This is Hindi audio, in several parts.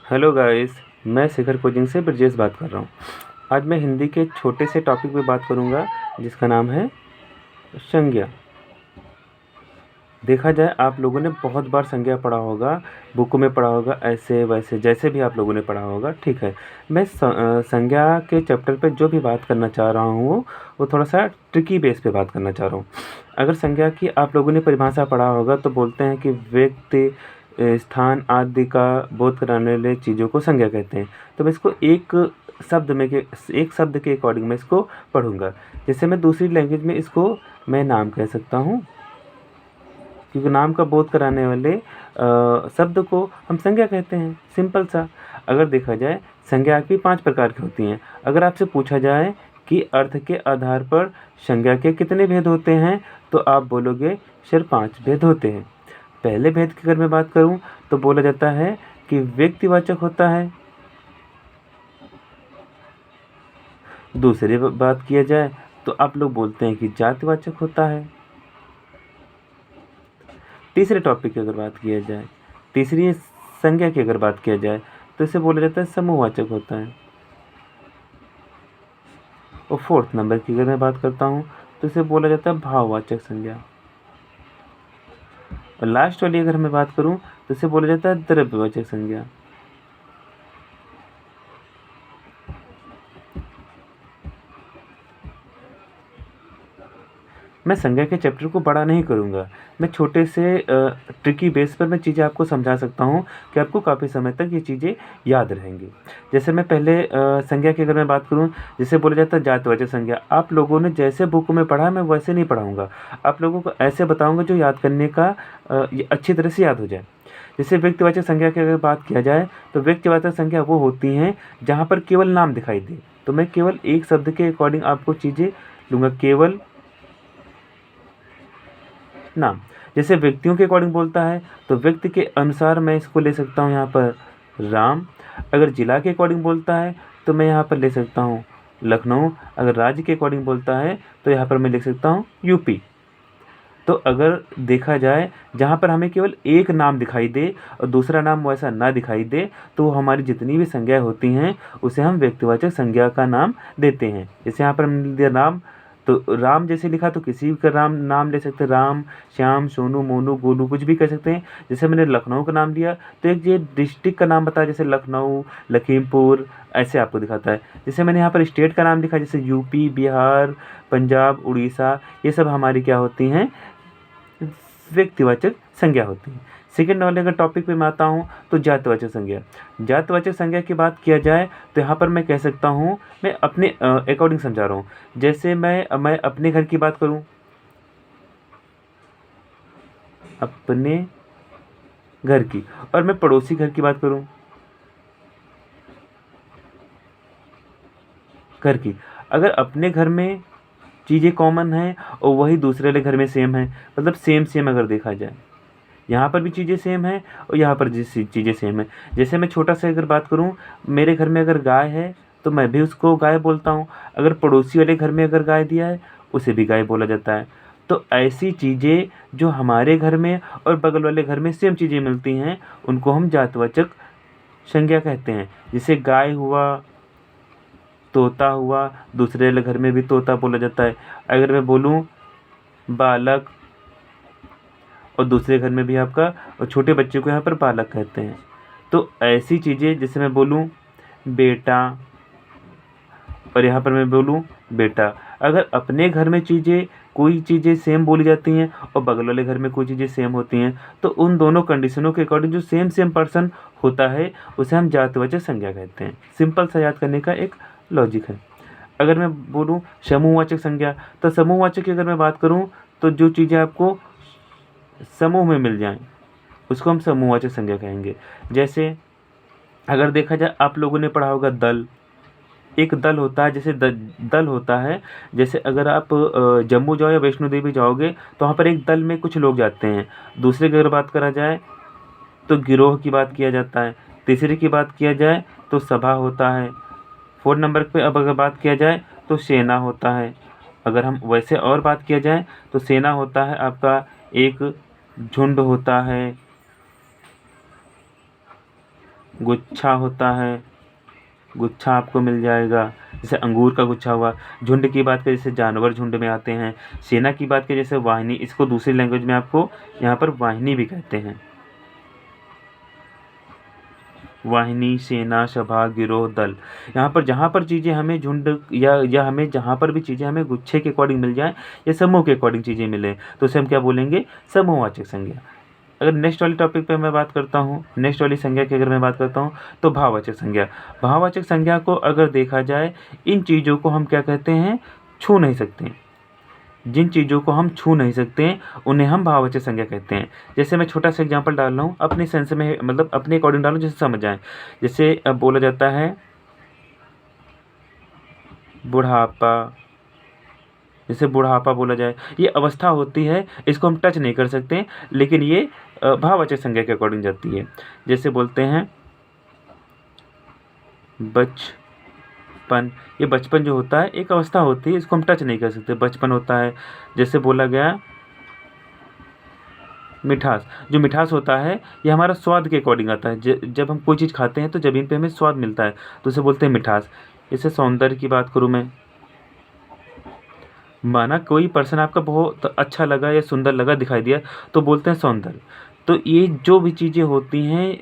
Hello guys. मैं शिखर कोचिंग से ब्रजेश बात कर रहा हूँ। आज मैं हिंदी के छोटे से टॉपिक पे बात करूँगा जिसका नाम है संज्ञा। देखा जाए आप लोगों ने बहुत बार संज्ञा पढ़ा होगा, बुक में पढ़ा होगा, ऐसे वैसे जैसे भी आप लोगों ने पढ़ा होगा, ठीक है। मैं संज्ञा के चैप्टर पे जो भी बात करना चाह रहा हूँ वो थोड़ा सा ट्रिकी बेस पे बात करना चाह रहा हूँ। अगर संज्ञा की आप लोगों ने परिभाषा पढ़ा होगा तो बोलते हैं कि व्यक्ति, स्थान आदि का बोध कराने वाले चीज़ों को संज्ञा कहते हैं। तो मैं इसको एक शब्द के अकॉर्डिंग मैं इसको पढ़ूंगा। जैसे मैं दूसरी लैंग्वेज में इसको मैं नाम कह सकता हूँ, क्योंकि नाम का बोध कराने वाले शब्द को हम संज्ञा कहते हैं। सिंपल सा। अगर देखा जाए संज्ञा की 5 प्रकार की होती हैं। अगर आपसे पूछा जाए कि अर्थ के आधार पर संज्ञा के कितने भेद होते हैं तो आप बोलोगे सर 5 भेद होते हैं। पहले भेद की अगर मैं बात करूं तो बोला जाता है कि व्यक्तिवाचक होता है। दूसरी बात किया जाए तो आप लोग बोलते हैं कि जातिवाचक होता है। तीसरे टॉपिक की अगर बात किया जाए, तीसरी संज्ञा की अगर बात किया जाए तो इसे बोला जाता है समूहवाचक होता है। और फोर्थ नंबर की अगर मैं बात करता हूँ तो इसे बोला जाता है भाववाचक संज्ञा। और लास्ट वाली अगर मैं बात करूँ तो इसे बोला जाता है द्रव्यवाचक संज्ञा। मैं संज्ञा के चैप्टर को बड़ा नहीं करूँगा। मैं छोटे से ट्रिकी बेस पर मैं चीज़ें आपको समझा सकता हूँ कि आपको काफ़ी समय तक ये चीज़ें याद रहेंगी। जैसे मैं पहले संज्ञा की अगर मैं बात करूँ, जिसे बोला जाता है जातिवाचक संज्ञा। आप लोगों ने जैसे बुक में पढ़ा मैं वैसे नहीं पढ़ाऊँगा। आप लोगों को ऐसे बताऊँगा जो याद करने का ये अच्छी तरह से याद हो जाए। जैसे व्यक्तिवाचक संज्ञा की अगर बात किया जाए तो व्यक्तिवाचक संज्ञा वो होती हैं जहाँ पर केवल नाम दिखाई दे। तो मैं केवल एक शब्द के अकॉर्डिंग आपको चीज़ें लूँगा, केवल नाम। जैसे व्यक्तियों के अकॉर्डिंग बोलता है तो व्यक्ति के अनुसार मैं इसको ले सकता हूँ यहाँ पर राम। अगर जिला के अकॉर्डिंग बोलता है तो मैं यहाँ पर ले सकता हूँ लखनऊ। अगर राज्य के अकॉर्डिंग बोलता है तो यहाँ पर मैं लिख सकता हूँ यूपी। तो अगर देखा जाए जहाँ पर हमें केवल एक नाम दिखाई दे और दूसरा नाम वैसा ना दिखाई दे तो हमारी जितनी भी संज्ञाएं होती हैं उसे हम व्यक्तिवाचक संज्ञा का नाम देते हैं। जैसे यहाँ पर हमने दिया नाम, तो राम जैसे लिखा तो किसी का राम नाम ले सकते हैं, राम, श्याम, सोनू, मोनू, गोलू, कुछ भी कह सकते हैं। जैसे मैंने लखनऊ का नाम दिया तो एक ये डिस्ट्रिक्ट का नाम बताया, जैसे लखनऊ, लखीमपुर, ऐसे आपको दिखाता है। जैसे मैंने यहाँ पर स्टेट का नाम लिखा, जैसे यूपी, बिहार, पंजाब, उड़ीसा, ये सब हमारी क्या होती हैं, व्यक्तिवाचक संज्ञा होती है। सेकेंड वाले अगर टॉपिक पे मैं आता हूँ तो जातिवाचक संज्ञा। जातिवाचक संज्ञा की बात किया जाए तो यहाँ पर मैं कह सकता हूँ, मैं अपने अकॉर्डिंग समझा रहा हूँ। जैसे मैं अपने घर की बात करूँ, अपने घर की, और मैं पड़ोसी घर की बात करूँ, घर की। अगर अपने घर में चीज़ें कॉमन हैं और वही दूसरे वाले घर में सेम है, मतलब सेम सेम अगर देखा जाए, यहाँ पर भी चीज़ें सेम हैं और यहाँ पर चीज़ें सेम है। जैसे मैं छोटा सा अगर बात करूँ, मेरे घर में अगर गाय है तो मैं भी उसको गाय बोलता हूँ। अगर पड़ोसी वाले घर में अगर गाय दिया है उसे भी गाय बोला जाता है। तो ऐसी चीज़ें जो हमारे घर में और बगल वाले घर में सेम चीज़ें मिलती हैं उनको हम जातिवाचक संज्ञा कहते हैं। जैसे गाय हुआ, तोता हुआ, दूसरे वाले घर में भी तोता बोला जाता है। अगर मैं बोलूँ बालक, और दूसरे घर में भी आपका, और छोटे बच्चे को यहाँ पर बालक कहते हैं। तो ऐसी चीज़ें, जैसे मैं बोलूँ बेटा और यहाँ पर मैं बोलूँ बेटा। अगर अपने घर में कोई चीज़ें सेम बोली जाती हैं और बगल वाले घर में कोई चीज़ें सेम होती हैं तो उन दोनों कंडीशनों के अकॉर्डिंग जो सेम सेम पर्सन होता है उसे हम जातिवाचक संज्ञा कहते हैं। सिंपल सा याद करने का एक लॉजिक है। अगर मैं बोलूँ समूहवाचक संज्ञा, तो समूहवाचक की अगर मैं बात करूँ तो जो चीज़ें आपको समूह में मिल जाएं उसको हम समूहवाचक संज्ञा कहेंगे। जैसे अगर देखा जाए आप लोगों ने पढ़ा होगा दल। एक दल होता है, जैसे दल होता है, जैसे अगर आप जम्मू जाओ या वैष्णो देवी जाओगे तो वहाँ पर एक दल में कुछ लोग जाते हैं। दूसरे की अगर बात करा जाए तो गिरोह की बात किया जाता है। तीसरे की बात किया जाए तो सभा होता है। 4 नंबर पे अब अगर बात किया जाए तो सेना होता है। अगर हम वैसे और बात किया जाए तो सेना होता है आपका एक झुंड होता है, गुच्छा होता है, गुच्छा आपको मिल जाएगा, जैसे अंगूर का गुच्छा हुआ। झुंड की बात करें जैसे जानवर झुंड में आते हैं। सेना की बात करें जैसे वाहिनी, इसको दूसरी लैंग्वेज में आपको यहाँ पर वाहिनी भी कहते हैं। वाहिनी, सेना, सभा, गिरोह, दल। यहाँ पर जहाँ पर चीज़ें हमें झुंड या हमें जहाँ पर भी चीज़ें हमें गुच्छे के अकॉर्डिंग मिल जाए या समूह के अकॉर्डिंग चीज़ें मिले तो उसे हम क्या बोलेंगे, समूहवाचक संज्ञा। अगर नेक्स्ट वाली टॉपिक पे मैं बात करता हूँ, नेक्स्ट वाली संज्ञा की अगर मैं बात करता हूँ तो भाववाचक संज्ञा। भाववाचक संज्ञा को अगर देखा जाए, इन चीज़ों को हम क्या कहते हैं, छू नहीं सकते। जिन चीज़ों को हम छू नहीं सकते उन्हें हम भाववाचक संज्ञा कहते हैं। जैसे मैं छोटा सा एग्जांपल डाल रहा हूँ, अपने सेंस में मतलब अपने अकॉर्डिंग डालूँ जैसे समझ आए। जैसे बोला जाता है बुढ़ापा, जैसे बुढ़ापा बोला जाए, ये अवस्था होती है, इसको हम टच नहीं कर सकते, लेकिन ये भाववाचक संज्ञा के अकॉर्डिंग जाती है। जैसे बोलते हैं बचपन, ये बचपन जो होता है एक अवस्था होती है, इसको हम टच नहीं कर सकते, बचपन होता है। जैसे बोला गया मिठास, जो मिठास होता है ये हमारा स्वाद के अकॉर्डिंग आता है। जब हम कोई चीज़ खाते हैं तो ज़मीन पे हमें स्वाद मिलता है तो उसे बोलते हैं मिठास। जैसे सौंदर्य की बात करूँ मैं, माना कोई पर्सन आपका बहुत अच्छा लगा या सुंदर लगा, दिखाई दिया, तो बोलते हैं सौंदर्य। तो ये जो भी चीज़ें होती हैं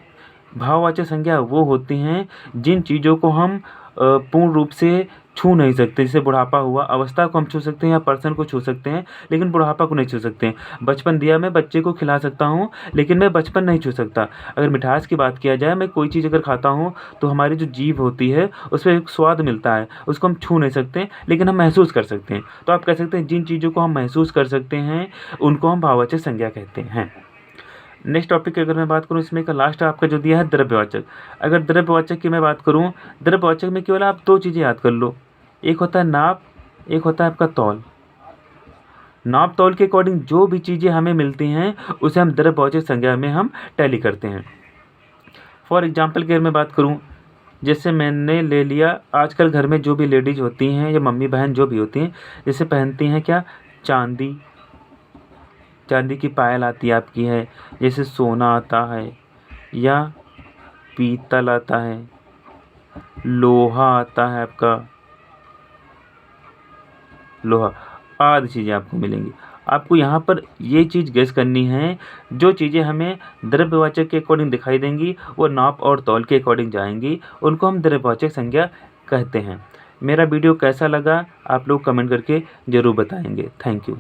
भाववाचक संज्ञा वो होती हैं जिन चीज़ों को हम पूर्ण रूप से छू नहीं सकते। जैसे बुढ़ापा हुआ, अवस्था को हम छू सकते हैं या पर्सन को छू सकते हैं, लेकिन बुढ़ापा को नहीं छू सकते हैं। बचपन दिया, मैं बच्चे को खिला सकता हूँ लेकिन मैं बचपन नहीं छू सकता। अगर मिठास की बात किया जाए, मैं कोई चीज़ अगर खाता हूँ तो हमारी जो जीभ होती है उसमें एक स्वाद मिलता है, उसको हम छू नहीं सकते लेकिन हम महसूस कर सकते हैं। तो आप कह सकते हैं जिन चीज़ों को हम महसूस कर सकते हैं उनको हम भाववाचक संज्ञा कहते हैं। नेक्स्ट टॉपिक की अगर मैं बात करूँ, इसमें का लास्ट आपका जो दिया है द्रव्यवाचक। अगर द्रव्यवाचक की मैं बात करूँ, द्रव्यवाचक में केवल आप दो चीज़ें याद कर लो, एक होता है नाप, एक होता है आपका तौल। नाप तौल के अकॉर्डिंग जो भी चीज़ें हमें मिलती हैं उसे हम द्रव्यवाचक संज्ञा में हम टैली करते हैं। फॉर एग्जाम्पल की अगर मैं बात करूँ, जैसे मैंने ले लिया, आजकल घर में जो भी लेडीज होती हैं या मम्मी बहन जो भी होती हैं, जैसे पहनती हैं क्या, चांदी, चांदी की पायल आती है आपकी है, जैसे सोना आता है या पीतल आता है, लोहा आता है आपका, लोहा आदि चीज़ें आपको मिलेंगी। आपको यहाँ पर ये चीज़ गेस करनी है, जो चीज़ें हमें द्रव्यवाचक के अकॉर्डिंग दिखाई देंगी वो नाप और तौल के अकॉर्डिंग जाएंगी, उनको हम द्रव्यवाचक संज्ञा कहते हैं। मेरा वीडियो कैसा लगा आप लोग कमेंट करके ज़रूर बताएंगे। Thank you.